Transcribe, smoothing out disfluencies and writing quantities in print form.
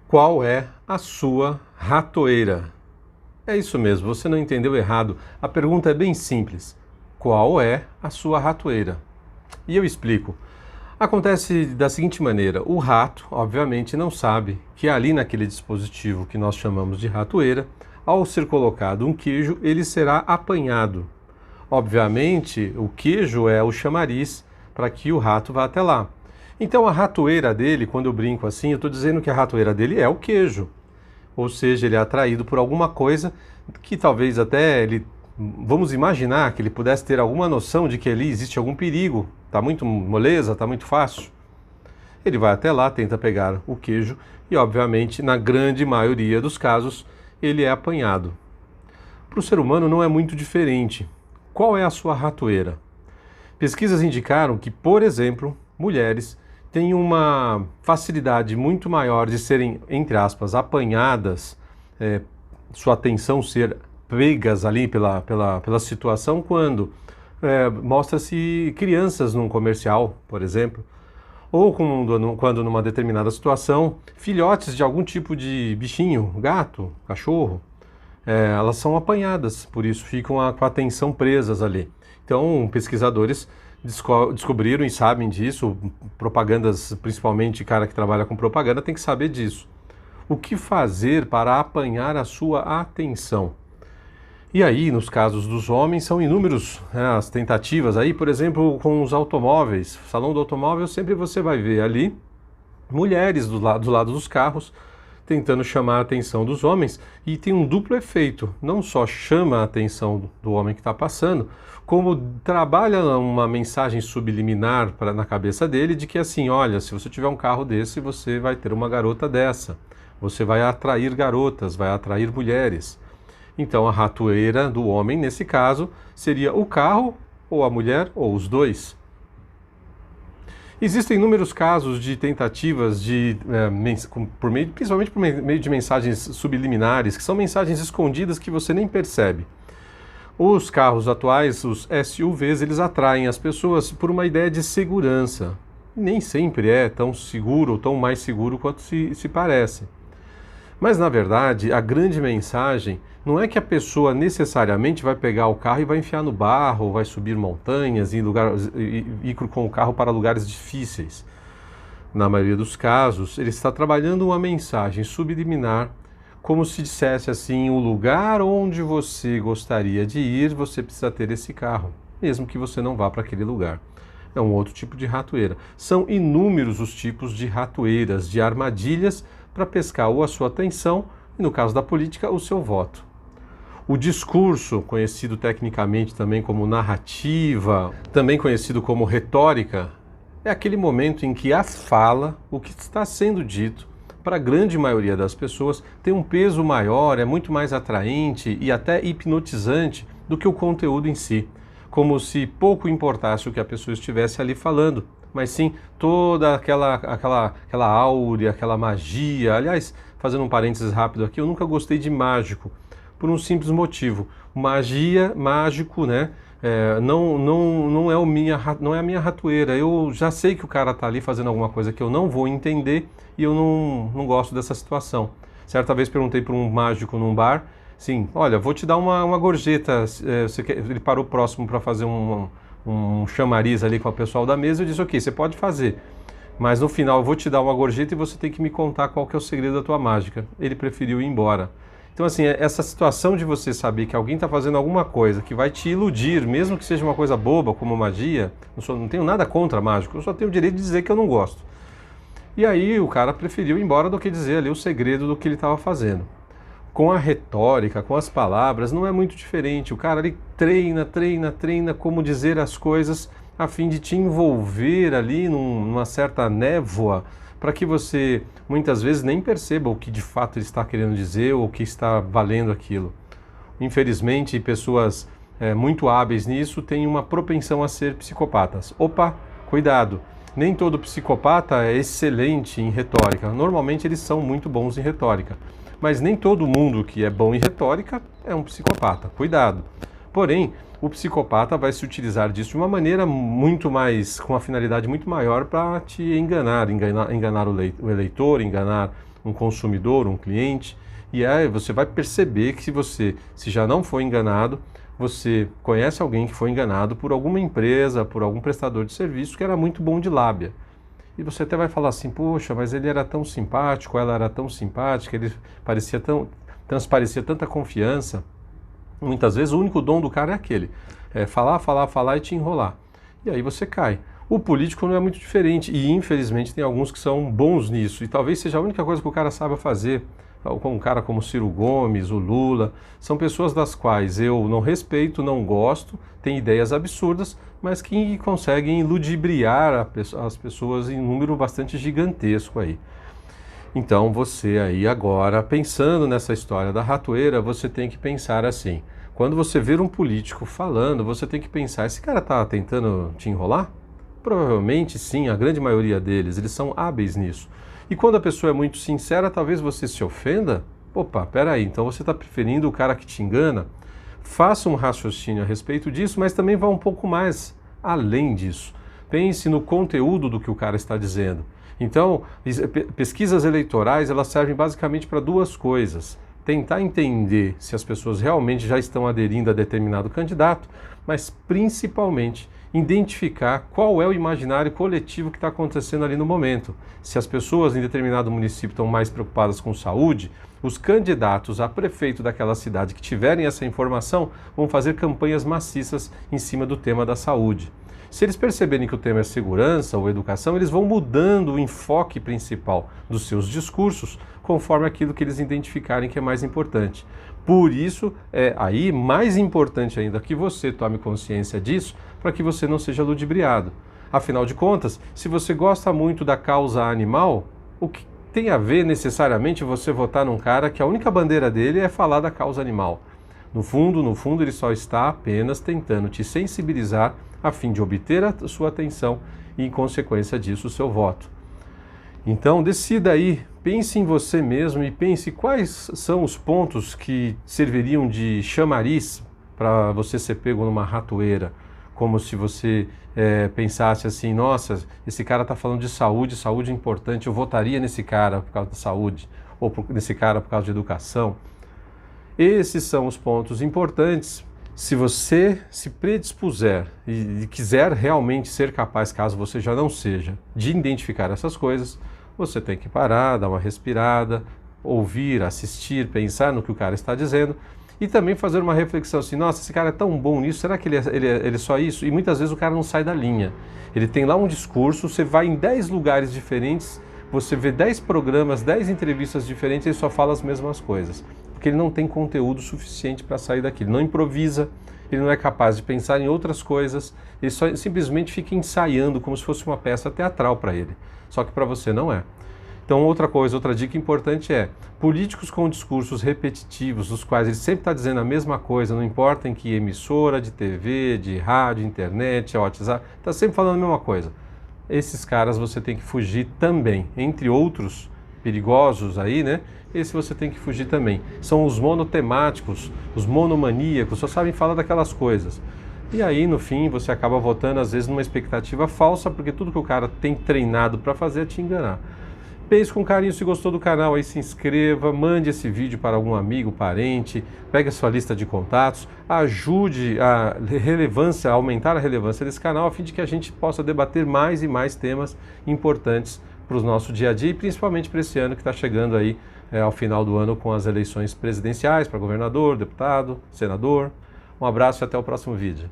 Qual é a sua ratoeira? É isso mesmo, você não entendeu errado. A pergunta é bem simples. Qual é a sua ratoeira? E eu explico. Acontece da seguinte maneira: o rato, obviamente, não sabe que ali naquele dispositivo que nós chamamos de ratoeira, ao ser colocado um queijo, ele será apanhado. Obviamente, o queijo é o chamariz para que o rato vá até lá. Então, a ratoeira dele, quando eu brinco assim, eu estou dizendo que a ratoeira dele é o queijo. Ou seja, ele é atraído por alguma coisa que talvez até ele, vamos imaginar que ele pudesse ter alguma noção de que ali existe algum perigo, está muito moleza, está muito fácil. Ele vai até lá, tenta pegar o queijo e, obviamente, na grande maioria dos casos, ele é apanhado. Para o ser humano não é muito diferente. Qual é a sua ratoeira? Pesquisas indicaram que, por exemplo, mulheres têm uma facilidade muito maior de serem, entre aspas, apanhadas, sua atenção ser pegas ali pela situação quando mostra-se crianças num comercial, por exemplo, ou quando numa determinada situação, filhotes de algum tipo de bichinho, gato, cachorro, elas são apanhadas, por isso ficam com a atenção presas ali. Então, pesquisadores descobriram e sabem disso, propagandas, principalmente cara que trabalha com propaganda, tem que saber disso. O que fazer para apanhar a sua atenção? E aí, nos casos dos homens, são inúmeros as tentativas. Aí, por exemplo, com os automóveis, salão do automóvel, sempre você vai ver ali mulheres do lado dos carros, tentando chamar a atenção dos homens, e tem um duplo efeito. Não só chama a atenção do homem que está passando, como trabalha uma mensagem subliminar na cabeça dele de que assim, olha, se você tiver um carro desse, você vai ter uma garota dessa. Você vai atrair garotas, vai atrair mulheres. Então a ratoeira do homem, nesse caso, seria o carro, ou a mulher, ou os dois. Existem inúmeros casos de tentativas principalmente por meio de mensagens subliminares, que são mensagens escondidas que você nem percebe. Os carros atuais, os SUVs, eles atraem as pessoas por uma ideia de segurança. Nem sempre é tão seguro ou tão mais seguro quanto se parece. Mas, na verdade, a grande mensagem não é que a pessoa necessariamente vai pegar o carro e vai enfiar no barro, ou vai subir montanhas e ir com o carro para lugares difíceis. Na maioria dos casos, ele está trabalhando uma mensagem subliminar, como se dissesse assim, o lugar onde você gostaria de ir, você precisa ter esse carro, mesmo que você não vá para aquele lugar. É um outro tipo de ratoeira. São inúmeros os tipos de ratoeiras, de armadilhas para pescar ou a sua atenção e, no caso da política, o seu voto. O discurso, conhecido tecnicamente também como narrativa, também conhecido como retórica, é aquele momento em que a fala, o que está sendo dito, para a grande maioria das pessoas, tem um peso maior, é muito mais atraente e até hipnotizante do que o conteúdo em si. Como se pouco importasse o que a pessoa estivesse ali falando, mas sim toda aquela áurea, aquela magia. Aliás, fazendo um parênteses rápido aqui, eu nunca gostei de mágico, por um simples motivo. Magia, mágico, né? Não é a minha ratoeira. Eu já sei que o cara está ali fazendo alguma coisa que eu não vou entender e eu não gosto dessa situação. Certa vez perguntei para um mágico num bar, sim, olha, vou te dar uma gorjeta. Ele parou próximo para fazer um chamariz ali com o pessoal da mesa. Eu disse, ok, você pode fazer, mas no final eu vou te dar uma gorjeta e você tem que me contar qual que é o segredo da tua mágica. Ele preferiu ir embora. Então, assim, essa situação de você saber que alguém está fazendo alguma coisa que vai te iludir, mesmo que seja uma coisa boba, como magia, não tenho nada contra mágico, eu só tenho o direito de dizer que eu não gosto. E aí o cara preferiu ir embora do que dizer ali o segredo do que ele estava fazendo. Com a retórica, com as palavras, não é muito diferente. O cara ali treina como dizer as coisas a fim de te envolver ali numa certa névoa, para que você muitas vezes nem perceba o que de fato ele está querendo dizer ou o que está valendo aquilo. Infelizmente, pessoas muito hábeis nisso têm uma propensão a ser psicopatas. Opa, cuidado! Nem todo psicopata é excelente em retórica. Normalmente eles são muito bons em retórica. Mas nem todo mundo que é bom em retórica é um psicopata. Cuidado! Porém, o psicopata vai se utilizar disso de uma maneira muito mais, com uma finalidade muito maior para te enganar o eleitor, enganar um consumidor, um cliente, e aí você vai perceber que se já não foi enganado, você conhece alguém que foi enganado por alguma empresa, por algum prestador de serviço que era muito bom de lábia. E você até vai falar assim, poxa, mas ele era tão simpático, ela era tão simpática, ele transparecia tanta confiança. Muitas vezes o único dom do cara é aquele, é falar, falar, falar e te enrolar. E aí você cai. O político não é muito diferente e infelizmente tem alguns que são bons nisso e talvez seja a única coisa que o cara saiba fazer. Um cara como Ciro Gomes, o Lula, são pessoas das quais eu não respeito, não gosto, têm ideias absurdas, mas que conseguem ludibriar as pessoas em um número bastante gigantesco aí. Então você aí agora, pensando nessa história da ratoeira, você tem que pensar assim, quando você ver um político falando, você tem que pensar, esse cara está tentando te enrolar? Provavelmente sim, a grande maioria deles, eles são hábeis nisso. E quando a pessoa é muito sincera, talvez você se ofenda. Opa, peraí, então você está preferindo o cara que te engana? Faça um raciocínio a respeito disso, mas também vá um pouco mais além disso. Pense no conteúdo do que o cara está dizendo. Então, pesquisas eleitorais, elas servem basicamente para duas coisas. Tentar entender se as pessoas realmente já estão aderindo a determinado candidato, mas principalmente identificar qual é o imaginário coletivo que está acontecendo ali no momento. Se as pessoas em determinado município estão mais preocupadas com saúde, os candidatos a prefeito daquela cidade que tiverem essa informação vão fazer campanhas maciças em cima do tema da saúde. Se eles perceberem que o tema é segurança ou educação, eles vão mudando o enfoque principal dos seus discursos conforme aquilo que eles identificarem que é mais importante. Por isso, é aí mais importante ainda que você tome consciência disso para que você não seja ludibriado. Afinal de contas, se você gosta muito da causa animal, o que tem a ver necessariamente você votar num cara que a única bandeira dele é falar da causa animal? No fundo, ele só está apenas tentando te sensibilizar a fim de obter a sua atenção e, em consequência disso, o seu voto. Então, decida aí, pense em você mesmo e pense quais são os pontos que serviriam de chamariz para você ser pego numa ratoeira. Como se você pensasse assim, nossa, esse cara está falando de saúde, saúde é importante, eu votaria nesse cara por causa da saúde, ou nesse cara por causa de educação. Esses são os pontos importantes. Se você se predispuser e quiser realmente ser capaz, caso você já não seja, de identificar essas coisas, você tem que parar, dar uma respirada, ouvir, assistir, pensar no que o cara está dizendo e também fazer uma reflexão assim, nossa, esse cara é tão bom nisso, será que ele é só isso? E muitas vezes o cara não sai da linha. Ele tem lá um discurso, você vai em 10 lugares diferentes, você vê 10 programas, 10 entrevistas diferentes e ele só fala as mesmas coisas. Porque ele não tem conteúdo suficiente para sair daquilo, não improvisa, ele não é capaz de pensar em outras coisas, ele só simplesmente fica ensaiando como se fosse uma peça teatral para ele, só que para você não é. Então outra dica importante é, políticos com discursos repetitivos, dos quais ele sempre está dizendo a mesma coisa, não importa em que emissora, de TV, de rádio, internet, WhatsApp, está sempre falando a mesma coisa. Esses caras você tem que fugir também, entre outros perigosos aí, né? Esse você tem que fugir também. São os monotemáticos, os monomaníacos, só sabem falar daquelas coisas. E aí, no fim, você acaba votando, às vezes, numa expectativa falsa, porque tudo que o cara tem treinado para fazer é te enganar. Pense com carinho, se gostou do canal, aí se inscreva, mande esse vídeo para algum amigo, parente, pegue a sua lista de contatos, ajude a aumentar a relevância desse canal, a fim de que a gente possa debater mais e mais temas importantes para o nosso dia a dia e principalmente para esse ano que está chegando aí ao final do ano com as eleições presidenciais para governador, deputado, senador. Um abraço e até o próximo vídeo.